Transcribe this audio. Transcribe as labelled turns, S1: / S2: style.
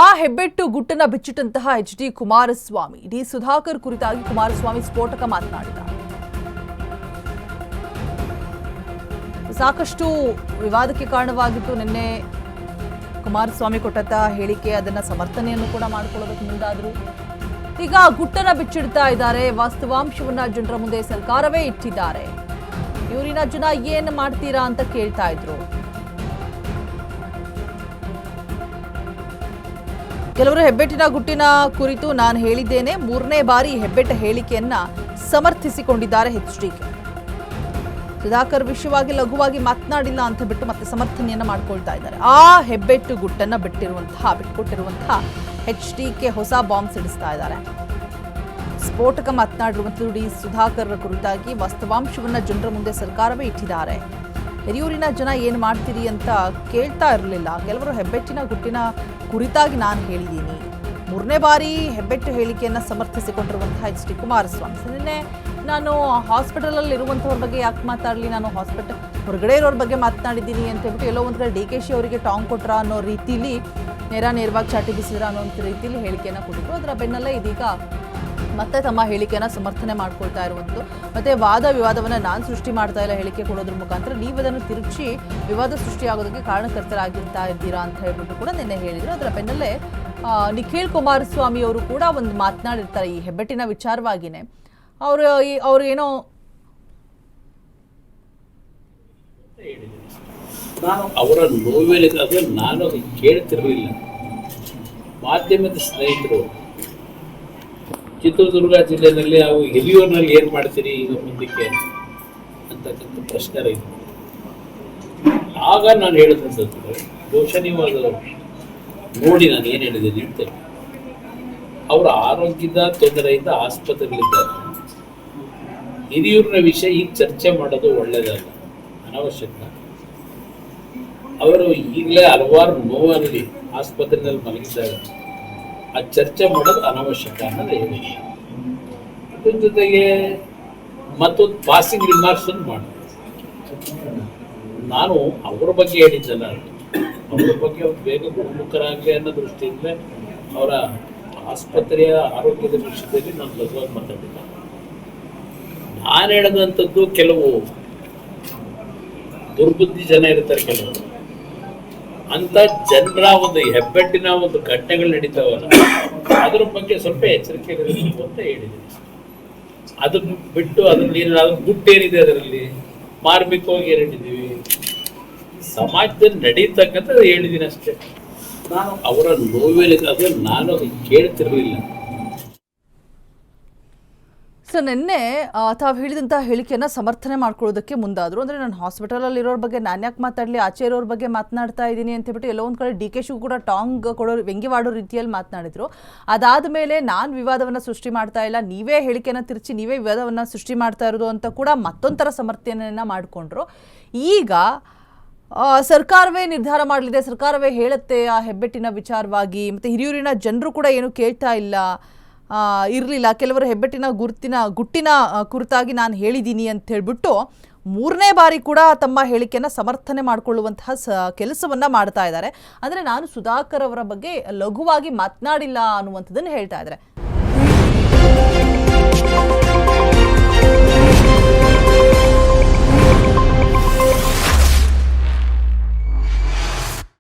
S1: ಆ ಹೆಬ್ಬೆಟ್ಟು ಗುಟ್ಟನ್ನ ಬಿಚ್ಚಿಟ್ಟಂತಹ H D. Kumaraswamy D Sudhakar ಕುರಿತಾಗಿ ಕುಮಾರಸ್ವಾಮಿ ಸ್ಫೋಟಕ ಮಾತನಾಡಿದ್ದಾರೆ. ಸಾಕಷ್ಟು ವಿವಾದಕ್ಕೆ ಕಾರಣವಾಗಿತ್ತು. ನಿನ್ನೆ ಕುಮಾರಸ್ವಾಮಿ ಕೊಟ್ಟಂತಹ ಹೇಳಿಕೆ, ಅದನ್ನ ಸಮರ್ಥನೆಯನ್ನು ಕೂಡ ಮಾಡಿಕೊಳ್ಳೋದಕ್ಕೆ ಮುಂದಾದ್ರು. ಈಗ ಗುಟ್ಟನ್ನ ಬಿಚ್ಚಿಡ್ತಾ ಇದ್ದಾರೆ. ವಾಸ್ತವಾಂಶವನ್ನ ಜನರ ಮುಂದೆ ಸರ್ಕಾರವೇ ಇಟ್ಟಿದ್ದಾರೆ. ಇವರಿನ ಜನ ಏನ್ ಮಾಡ್ತೀರಾ ಅಂತ ಕೇಳ್ತಾ ಇದ್ರು. ಕೆಲವರು ಹೆಬ್ಬೆಟ್ಟಿನ ಗುಟ್ಟಿನ ಕುರಿತು ನಾನು ಹೇಳಿದ್ದೇನೆ, ಮೂರನೇ ಬಾರಿ ಹೆಬ್ಬೆಟ್ಟ ಹೇಳಿಕೆಯನ್ನ ಸಮರ್ಥಿಸಿಕೊಂಡಿದ್ದಾರೆ ಎಚ್.ಡಿ. ಸುಧಾಕರ್ ವಿಷಯವಾಗಿ ಲಘುವಾಗಿ ಮಾತನಾಡಿಲ್ಲ ಅಂತ ಬಿಟ್ಟು ಮತ್ತೆ ಸಮರ್ಥನೆಯನ್ನ ಮಾಡ್ಕೊಳ್ತಾ ಇದ್ದಾರೆ. ಆ ಹೆಬ್ಬೆಟ್ಟು ಗುಟ್ಟನ್ನ ಬಿಟ್ಟುಕೊಟ್ಟಿರುವಂತಹ ಎಚ್.ಡಿ. ಹೊಸ ಬಾಂಬ್ ಸಿಡಿಸ್ತಾ ಇದ್ದಾರೆ. ಸ್ಫೋಟಕ ಮಾತನಾಡಿರುವಂತಹ ಡಿ ಸುಧಾಕರ್ ಕುರಿತಾಗಿ ವಾಸ್ತವಾಂಶವನ್ನ ಜನರ ಮುಂದೆ ಸರ್ಕಾರವೇ ಇಟ್ಟಿದ್ದಾರೆ. ಹಿರಿಯೂರಿನ ಜನ ಏನು ಮಾಡ್ತೀರಿ ಅಂತ ಕೇಳ್ತಾ ಇರಲಿಲ್ಲ. ಕೆಲವರು ಹೆಬ್ಬೆಟ್ಟಿನ ಗುಟ್ಟಿನ ಕುರಿತಾಗಿ ನಾನು ಹೇಳಿದ್ದೀನಿ. ಮೂರನೇ ಬಾರಿ ಹೆಬ್ಬೆಟ್ಟು ಹೇಳಿಕೆಯನ್ನು ಸಮರ್ಥಿಸಿಕೊಂಡಿರುವಂತಹ ಎಚ್.ಡಿ. ಕುಮಾರಸ್ವಾಮಿ. ನಿನ್ನೆ ನಾನು ಹಾಸ್ಪಿಟಲಲ್ಲಿ ಇರುವಂಥವ್ರ ಬಗ್ಗೆ ಯಾಕೆ ಮಾತಾಡಲಿ, ನಾನು ಹಾಸ್ಪಿಟಲ್ ಹೊರಗಡೆ ಇರೋರ ಬಗ್ಗೆ ಮಾತನಾಡಿದ್ದೀನಿ ಅಂತ ಹೇಳ್ಬಿಟ್ಟು ಎಲ್ಲೋ ಒಂದು ಕಡೆ ಡಿ.ಕೆ.ಶಿ ಅವರಿಗೆ ಟಾಂಗ್ ಕೊಟ್ರ ಅನ್ನೋ ರೀತಿಲಿ ನೇರವಾಗಿ ಚಾಟಿ ಬೀಸಿದ್ರ ಅನ್ನೋ ರೀತಿಯಲ್ಲಿ ಹೇಳಿಕೆಯನ್ನು ಕೊಟ್ಟಿದ್ರು. ಅದರ ಬೆನ್ನಲ್ಲೇ ಇದೀಗ ಮತ್ತೆ ತಮ್ಮ ಹೇಳಿಕೆಯನ್ನು ಸಮರ್ಥನೆ ಮಾಡ್ಕೊಳ್ತಾ ಇರುವಂಥದ್ದು. ಮತ್ತೆ ವಾದ ವಿವಾದವನ್ನು ನಾನು ಸೃಷ್ಟಿ ಮಾಡ್ತಾ ಇಲ್ಲ ಹೇಳಿಕೆ ಕೊಡೋದ್ರ ಮುಖಾಂತರ, ನೀವು ಅದನ್ನು ತಿರುಚಿ ವಿವಾದ ಸೃಷ್ಟಿಯಾಗೋದಕ್ಕೆ ಕಾರಣಕರ್ತರಾಗಿರ್ತಾ ಇದ್ದೀರಾ ಅಂತ ಹೇಳ್ಬಿಟ್ಟು ಕೂಡ ನಿನ್ನೆ ಹೇಳಿದರು. ಅದರ ಬೆನ್ನಲ್ಲೇ ನಿಖಿಲ್ ಕುಮಾರಸ್ವಾಮಿ ಅವರು ಕೂಡ ಒಂದು ಮಾತನಾಡಿರ್ತಾರೆ ಈ ಹೆಬ್ಬೆಟ್ಟಿನ ವಿಚಾರವಾಗಿನೇ. ಅವರು ಏನೋ
S2: ನಾನು ಅವರ ನೋವೇನಿದೆ ನಾನು ಕೇಳ್ತಿರಲಿಲ್ಲ. ಮಾಧ್ಯಮದ ಸ್ನೇಹಿತರು ಚಿತ್ರದುರ್ಗ ಜಿಲ್ಲೆಯಲ್ಲಿ ನಾವು ಹಿರಿಯೂರಿನಲ್ಲಿ ಏನು ಮಾಡ್ತೀರಿ ಈಗ ಮುಂದಕ್ಕೆ ಅಂತಕ್ಕಂಥ ಪ್ರಶ್ನೆ ರೈತ. ಆಗ ನಾನು ಹೇಳಿದಂಥದ್ದು ಬಹುಶಃ ನೀವು ಅದು ನೋಡಿ ನಾನು ಏನು ಹೇಳಿದ್ದೀನಿ ಅಂತೇಳಿ. ಅವರ ಆರೋಗ್ಯದ ತೊಂದರೆಯಿಂದ ಆಸ್ಪತ್ರೆಗಳಿದ್ದಾರೆ. ಹಿರಿಯೂರಿನ ವಿಷಯ ಈಗ ಚರ್ಚೆ ಮಾಡೋದು ಒಳ್ಳೆಯದಲ್ಲ, ಅನವಶ್ಯಕ. ಅವರು ಈಗಲೇ ಹಲವಾರು ನೋವಾಗಿ ಆಸ್ಪತ್ರೆಯಲ್ಲಿ ಮಲಗಿದ್ದಾರೆ. ಆ ಚರ್ಚೆ ಮಾಡೋದು ಅನವಶ್ಯಕ ಅನ್ನೋದು ಹೇಳಿ. ಅದ್ರ ಜೊತೆಗೆ ಮತ್ತೊಂದು ಪಾಸಿಂಗ್ ರಿಮಾರ್ಕ್ಸ್ ಅನ್ನು ಮಾಡಿ ನಾನು ಅವರ ಬಗ್ಗೆ ಹೇಳಿದ್ದಲ್ಲ, ಅವರ ಬಗ್ಗೆ ಅವ್ರು ಬೇಗ ಗುಣಮುಖರಾಗಲಿ ಅನ್ನೋ ದೃಷ್ಟಿಯಿಂದ ಅವರ ಆಸ್ಪತ್ರೆಯ ಆರೋಗ್ಯದ ವಿಷಯದಲ್ಲಿ ನಾನು ಲಘುವಾಗಿ ಮಾತಾಡಿಲ್ಲ. ನಾನು ಹೇಳಿದಂಥದ್ದು ಕೆಲವು ದುರ್ಬುದ್ಧಿ ಜನ ಇರ್ತಾರೆ, ಕೆಲವರು ಅಂತ ಜನರ ಒಂದು ಹೆಬ್ಬೆಟ್ಟಿನ ಒಂದು ಘಟನೆಗಳು ನಡೀತಾವಲ್ಲ, ಅದ್ರ ಬಗ್ಗೆ ಸ್ವಲ್ಪ ಎಚ್ಚರಿಕೆ ಇರಬೇಕು ಅಂತ ಹೇಳಿದ್ದೀನಿ. ಅದನ್ನ ಬಿಟ್ಟು ಅದ್ರ ಗುಟ್ಟೇನಿದೆ ಅದರಲ್ಲಿ ಮಾರ್ಮಿಕವಾಗಿ ಹೇಳಿದ್ದೀವಿ, ಸಮಾಜದಲ್ಲಿ ನಡೀತಕ್ಕಂಥದ್ದು ಹೇಳಿದ್ದೀನಿ ಅಷ್ಟೇ. ನಾನು ಅವರ ನೋವೇನಿದೆ ನಾನು ಕೇಳ್ತಿರ್ಲಿಲ್ಲ.
S1: ಸೊ ನಿನ್ನೆ ತಾವು ಹೇಳಿದಂತಹ ಹೇಳಿಕೆಯನ್ನು ಸಮರ್ಥನೆ ಮಾಡ್ಕೊಳ್ಳೋದಕ್ಕೆ ಮುಂದಾದರು. ಅಂದರೆ ನಾನು ಹಾಸ್ಪಿಟಲಲ್ಲಿ ಇರೋರ ಬಗ್ಗೆ ನಾನು ಯಾಕೆ ಮಾತಾಡಲಿ, ಆಚೆ ಇರೋರ ಬಗ್ಗೆ ಮಾತನಾಡ್ತಾ ಇದ್ದೀನಿ ಅಂತ ಹೇಳ್ಬಿಟ್ಟು ಎಲ್ಲೋ ಒಂದು ಕಡೆ ಡಿ.ಕೆ.ಶಿಗೂ ಕೂಡ ಟಾಂಗ್ ಕೊಡೋ ವ್ಯಂಗ್ಯವಾಡೋ ರೀತಿಯಲ್ಲಿ ಮಾತನಾಡಿದರು. ಅದಾದ ಮೇಲೆ ನಾನು ವಿವಾದವನ್ನು ಸೃಷ್ಟಿ ಮಾಡ್ತಾ ಇಲ್ಲ, ನೀವೇ ಹೇಳಿಕೆಯನ್ನು ತಿರುಚಿ ನೀವೇ ವಿವಾದವನ್ನು ಸೃಷ್ಟಿ ಮಾಡ್ತಾ ಇರೋದು ಅಂತ ಕೂಡ ಮತ್ತೊಂಥರ ಸಮರ್ಥನೆಯನ್ನು ಮಾಡಿಕೊಂಡ್ರು. ಈಗ ಸರ್ಕಾರವೇ ನಿರ್ಧಾರ ಮಾಡಲಿದೆ, ಸರ್ಕಾರವೇ ಹೇಳುತ್ತೆ ಆ ಹೆಬ್ಬೆಟ್ಟಿನ ವಿಚಾರವಾಗಿ. ಮತ್ತು ಹಿರಿಯೂರಿನ ಜನರು ಕೂಡ ಏನು ಕೇಳ್ತಾ ಇರಲಿಲ್ಲ. ಕೆಲವರು ಹೆಬ್ಬೆಟ್ಟಿನ ಗುಟ್ಟಿನ ಕುರಿತಾಗಿ ನಾನು ಹೇಳಿದ್ದೀನಿ ಅಂತ ಹೇಳ್ಬಿಟ್ಟು ಮೂರನೇ ಬಾರಿ ಕೂಡ ತಮ್ಮ ಹೇಳಿಕೆಯನ್ನು ಸಮರ್ಥನೆ ಮಾಡಿಕೊಳ್ಳುವಂತಹ ಕೆಲಸವನ್ನು ಮಾಡ್ತಾ ಇದ್ದಾರೆ. ಅಂದರೆ ನಾನು ಸುಧಾಕರ್ ಅವರ ಬಗ್ಗೆ ಲಘುವಾಗಿ ಮಾತನಾಡಿಲ್ಲ ಅನ್ನುವಂಥದ್ದನ್ನು ಹೇಳ್ತಾ ಇದ್ದಾರೆ.